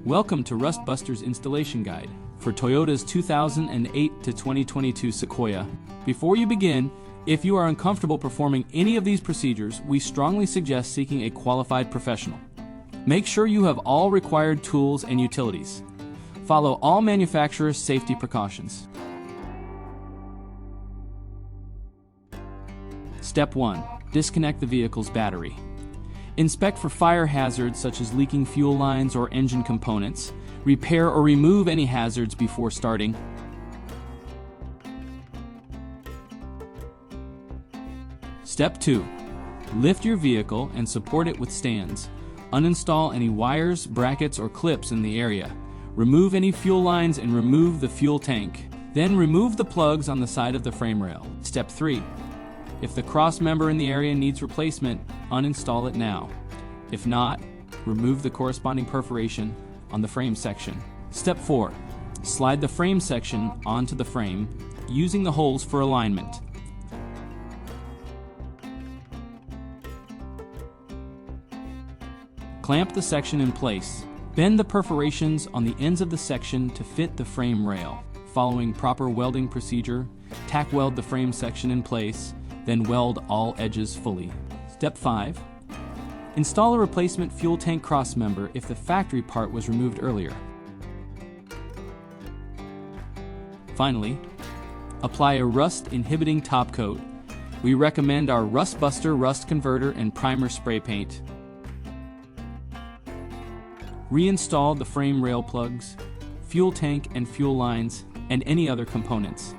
Welcome to Rustbuster's installation guide for Toyota's 2008 to 2022 Sequoia. Before you begin, if you are uncomfortable performing any of these procedures, we strongly suggest seeking a qualified professional. Make sure you have all required tools and utilities. Follow all manufacturer's safety precautions. Step 1. Disconnect the vehicle's battery. Inspect for fire hazards such as leaking fuel lines or engine components. Repair or remove any hazards before starting. Step 2. Lift your vehicle and support it with stands. Uninstall any wires, brackets, or clips in the area. Remove any fuel lines and remove the fuel tank. Then remove the plugs on the side of the frame rail. Step 3. If the cross member in the area needs replacement, uninstall it now. If not, remove the corresponding perforation on the frame section. Step 4. Slide the frame section onto the frame, using the holes for alignment. Clamp the section in place. Bend the perforations on the ends of the section to fit the frame rail. Following proper welding procedure, tack weld the frame section in place, then weld all edges fully. Step 5. Install a replacement fuel tank cross member if the factory part was removed earlier. Finally, apply a rust-inhibiting top coat. We recommend our Rustbuster Rust Converter and Primer Spray Paint. Reinstall the frame rail plugs, fuel tank and fuel lines, and any other components.